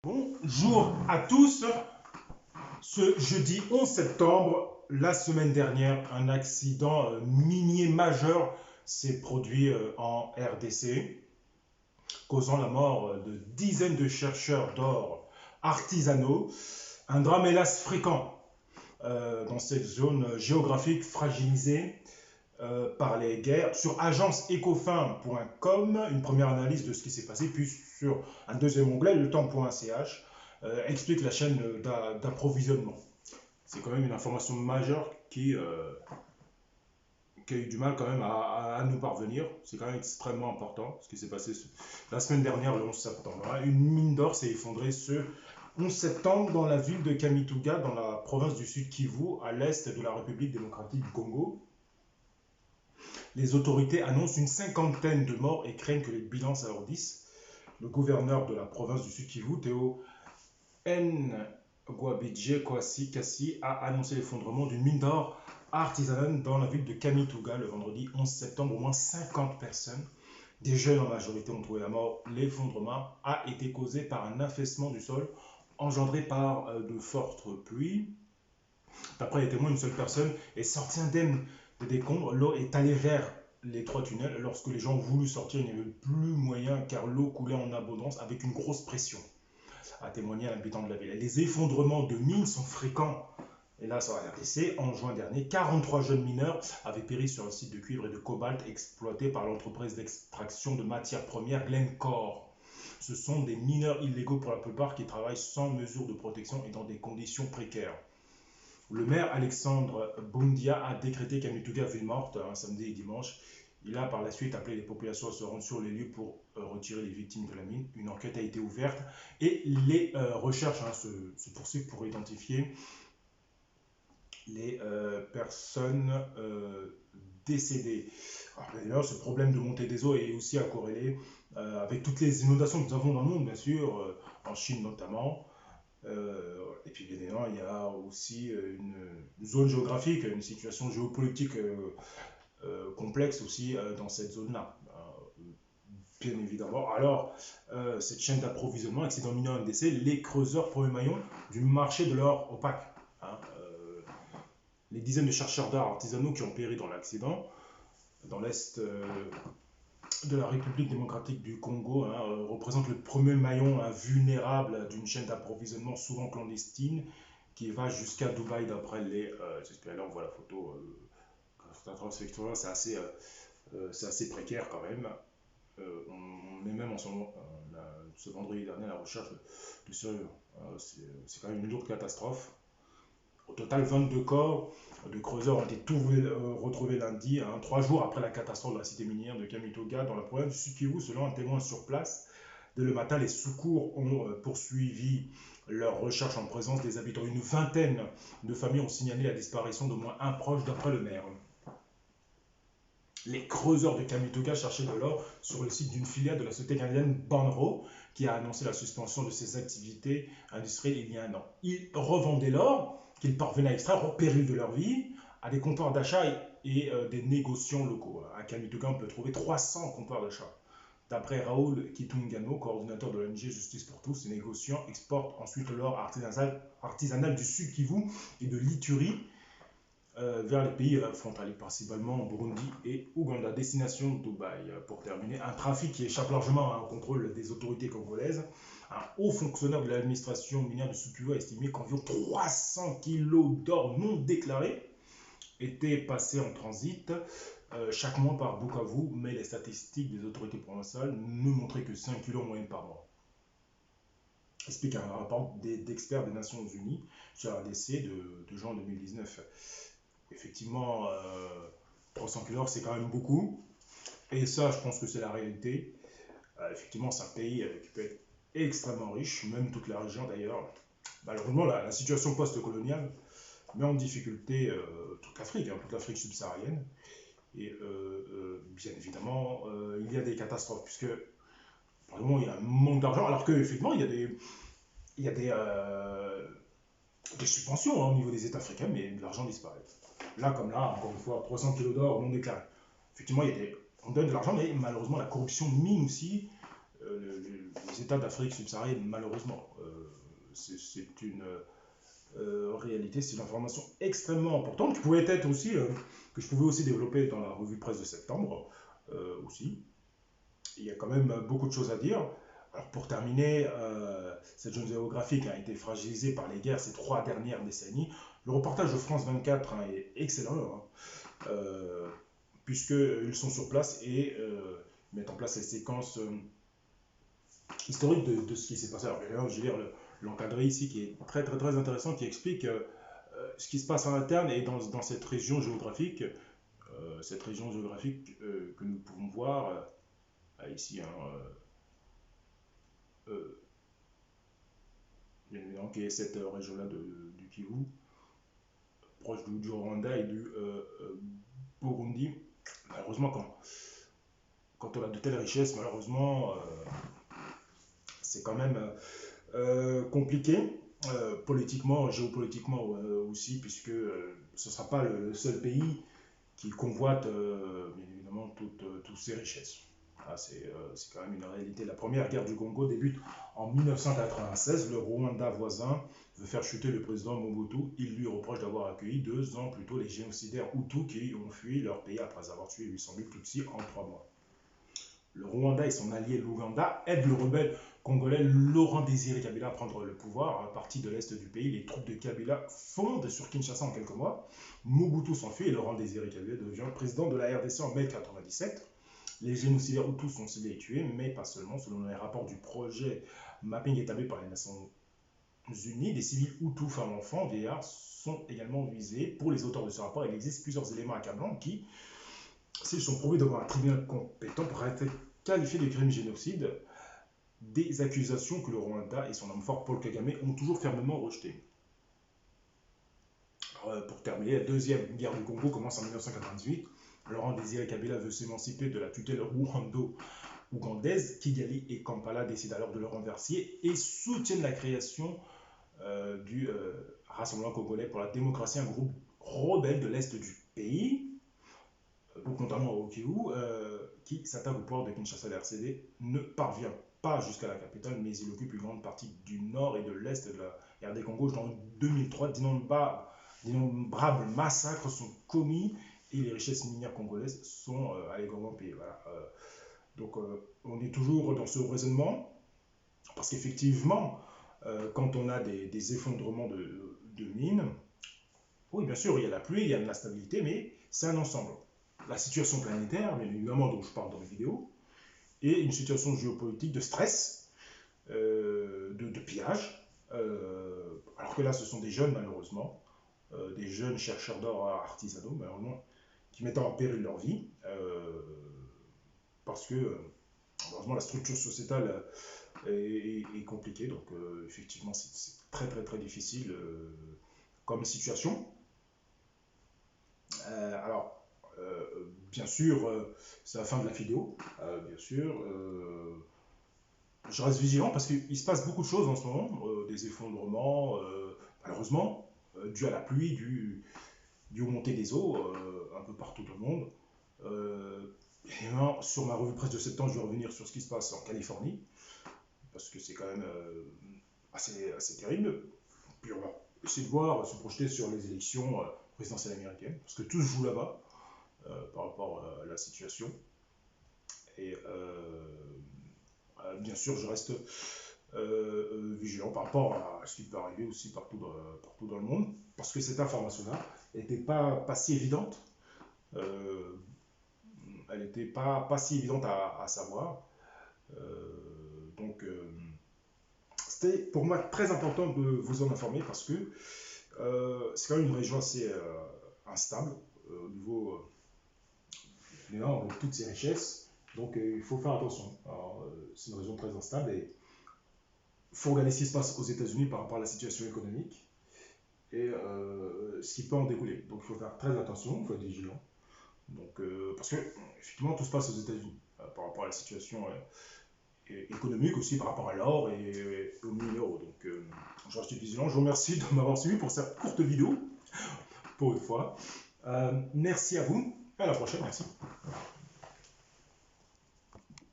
Bonjour à tous. Ce jeudi 11 septembre, la semaine dernière, un accident minier majeur s'est produit en RDC, causant la mort de dizaines de chercheurs d'or artisanaux. Un drame hélas fréquent dans cette zone géographique fragilisée par les guerres. Sur agenceecofin.com, une première analyse de ce qui s'est passé, puis sur un deuxième onglet, le temps.ch, explique la chaîne d'approvisionnement. C'est quand même une information majeure qui a eu du mal quand même à nous parvenir. C'est quand même extrêmement important ce qui s'est passé la semaine dernière, le 11 septembre. Une mine d'or s'est effondrée ce 11 septembre dans la ville de Kamituga, dans la province du Sud Kivu, à l'est de la République démocratique du Congo. Les autorités annoncent une cinquantaine de morts et craignent que les bilans s'alourdissent. Le gouverneur de la province du Sud Kivu, Théo Ngwabidje Kassi, a annoncé l'effondrement d'une mine d'or artisanale dans la ville de Kamituga le vendredi 11 septembre. Au moins 50 personnes, des jeunes en majorité, ont trouvé la mort. L'effondrement a été causé par un affaissement du sol engendré par de fortes pluies. D'après les témoins, une seule personne est sortie indemne des décombres. L'eau est allée vers les trois tunnels. Lorsque les gens ont voulu sortir, il n'y avait plus moyen car l'eau coulait en abondance avec une grosse pression, a témoigné un habitant de la ville. Les effondrements de mines sont fréquents. Et là, sur la RDC, en juin dernier, 43 jeunes mineurs avaient péri sur un site de cuivre et de cobalt exploité par l'entreprise d'extraction de matières premières Glencore. Ce sont des mineurs illégaux pour la plupart qui travaillent sans mesure de protection et dans des conditions précaires. Le maire Alexandre Boundia a décrété Kamituga ville morte un samedi et dimanche. Il a par la suite appelé les populations à se rendre sur les lieux pour retirer les victimes de la mine. Une enquête a été ouverte et les recherches se poursuivent pour identifier les personnes décédées. D'ailleurs, ce problème de montée des eaux est aussi à corréler avec toutes les inondations que nous avons dans le monde, bien sûr, en Chine notamment. Et puis bien évidemment, il y a aussi une zone géographique, une situation géopolitique complexe aussi dans cette zone-là. Bien évidemment. Alors, cette chaîne d'approvisionnement, accident minier en NDC, les creuseurs premier maillon du marché de l'or opaque. Les dizaines de chercheurs d'art artisanaux qui ont péri dans l'accident, dans l'est de la République démocratique du Congo, représentent le premier maillon vulnérable d'une chaîne d'approvisionnement souvent clandestine qui va jusqu'à Dubaï d'après les... là on voit la photo, c'est assez précaire quand même. On est même en ce vendredi dernier à la recherche de survivants. C'est quand même une lourde catastrophe. Au total, 22 corps de creuseurs ont été retrouvés lundi, 3 jours après la catastrophe de la cité minière de Kamituga dans la province du Sud Kivu, selon un témoin sur place. Dès le matin, les secours ont poursuivi leurs recherches en présence des habitants. Une vingtaine de familles ont signalé la disparition d'au moins un proche d'après le maire. Les creuseurs de Kamituga cherchaient de l'or sur le site d'une filiale de la société canadienne Banro, qui a annoncé la suspension de ses activités industrielles il y a un an. Ils revendaient l'or qu'ils parvenaient à extraire au péril de leur vie à des comptoirs d'achat et des négociants locaux. À Kamituga, on peut trouver 300 comptoirs d'achat. D'après Raoul Kitungano, coordinateur de l'ONG Justice pour tous, ces négociants exportent ensuite l'or artisanal du Sud Kivu et de l'Ituri vers les pays frontaliers, principalement Burundi et Ouganda, destination Dubaï. Pour terminer, un trafic qui échappe largement au contrôle des autorités congolaises. Un haut fonctionnaire de l'administration minière de Sud-Kivu a estimé qu'environ 300 kilos d'or non déclarés étaient passés en transit chaque mois par Bukavu, mais les statistiques des autorités provinciales ne montraient que 5 kilos en moyenne par mois. Explique un rapport d'experts des Nations Unies sur la RDC de juin 2019. Effectivement, 300 kilos, c'est quand même beaucoup. Et ça, je pense que c'est la réalité. Effectivement, c'est un pays qui peut être extrêmement riche, même toute la région d'ailleurs. Malheureusement, la situation post-coloniale met en difficulté toute l'Afrique subsaharienne. Et bien évidemment, il y a des catastrophes, puisque vraiment, il y a un manque d'argent, alors qu'effectivement, il y a des subventions au niveau des États africains, mais de l'argent disparaît. Là, comme là, encore une fois, 300 kilos d'or non déclarés. Effectivement, on donne de l'argent, mais malheureusement, la corruption mine aussi les États d'Afrique subsaharienne, malheureusement. C'est une réalité, c'est une information extrêmement importante qui pouvait être aussi, que je pouvais aussi développer dans la revue presse de septembre aussi. Il y a quand même beaucoup de choses à dire. Alors pour terminer, cette zone géographique a été fragilisée par les guerres ces 3 dernières décennies. Le reportage de France 24 est excellent, puisqu'ils sont sur place et mettent en place les séquences historiques de ce qui s'est passé. Alors je vais lire l'encadré ici qui est très très très intéressant, qui explique ce qui se passe en interne et dans cette région géographique, que nous pouvons voir ici, bien évidemment, qui est cette région-là du Kivu, proche du Rwanda et du Burundi. Malheureusement, quand on a de telles richesses, malheureusement, c'est quand même compliqué, politiquement, géopolitiquement aussi, puisque ce ne sera pas le seul pays qui convoite, bien évidemment, toutes ces richesses. Ah, c'est quand même une réalité. La première guerre du Congo débute en 1996. Le Rwanda voisin veut faire chuter le président Mobutu. Il lui reproche d'avoir accueilli 2 ans plus tôt les génocidaires Hutus qui ont fui leur pays après avoir tué 800 000 Tutsis en 3 mois. Le Rwanda et son allié l'Ouganda aident le rebelle congolais Laurent Désiré Kabila à prendre le pouvoir. À partir de l'est du pays, les troupes de Kabila fondent sur Kinshasa en quelques mois. Mobutu s'enfuit et Laurent Désiré Kabila devient président de la RDC en mai 1997. Les génocidaires Hutus sont ciblés et tués, mais pas seulement. Selon les rapports du projet Mapping établi par les Nations Unies, des civils Hutus, femmes, enfants, vieillards sont également visés. Pour les auteurs de ce rapport, il existe plusieurs éléments accablants qui, s'ils sont prouvés devant un tribunal compétent, pourraient être qualifiés de crimes génocides, des accusations que le Rwanda et son homme fort Paul Kagame ont toujours fermement rejetées. Pour terminer, la deuxième guerre du Congo commence en 1998. Laurent Désiré Kabila veut s'émanciper de la tutelle rwando-ougandaise. Kigali et Kampala décident alors de le renverser et soutiennent la création du Rassemblement congolais pour la démocratie, un groupe rebelle de l'est du pays, donc notamment au Kivu, qui s'attaque au pouvoir de Kinshasa. La RCD ne parvient pas jusqu'à la capitale, mais il occupe une grande partie du nord et de l'est de la RD Congo. En 2003, d'innombrables massacres sont commis et les richesses minières congolaises sont allègrement payées. Voilà. Donc on est toujours dans ce raisonnement, parce qu'effectivement, quand on a des effondrements de mines, oui, bien sûr, il y a la pluie, il y a de l'instabilité, mais c'est un ensemble. La situation planétaire, bien évidemment, dont je parle dans mes vidéos, et une situation géopolitique de stress, de pillage, alors que là, ce sont des jeunes, malheureusement, des jeunes chercheurs d'or artisanaux, malheureusement, qui mettent en péril leur vie, parce que, malheureusement, la structure sociétale est compliquée, donc effectivement, c'est très, très, très difficile comme situation. Alors, bien sûr, c'est la fin de la vidéo, bien sûr. Je reste vigilant parce qu'il se passe beaucoup de choses en ce moment, des effondrements, malheureusement, dus à la pluie, dus aux montées des eaux, un peu partout dans le monde. Et sur ma revue presse de septembre, je vais revenir sur ce qui se passe en Californie, parce que c'est quand même assez terrible. Puis on va essayer de voir, se projeter sur les élections présidentielle américaine, parce que tout se joue là-bas par rapport à la situation. Et bien sûr, je reste vigilant par rapport à ce qui peut arriver aussi partout dans le monde, parce que cette information-là n'était pas si évidente. Elle n'était pas si évidente à savoir. Donc, c'était pour moi très important de vous en informer, parce que c'est quand même une région assez instable au niveau avec toutes ces richesses. Donc il faut faire attention. C'est une région très instable et il faut regarder ce qui se passe aux États-Unis par rapport à la situation économique et ce qui peut en découler. Donc il faut faire très attention, il faut être vigilant. Donc, parce que effectivement tout se passe aux États-Unis par rapport à la situation économique, aussi par rapport à l'or et aux minéraux. Donc je reste vigilant. Je vous remercie de m'avoir suivi pour cette courte vidéo, pour une fois. Merci à vous, à la prochaine, merci.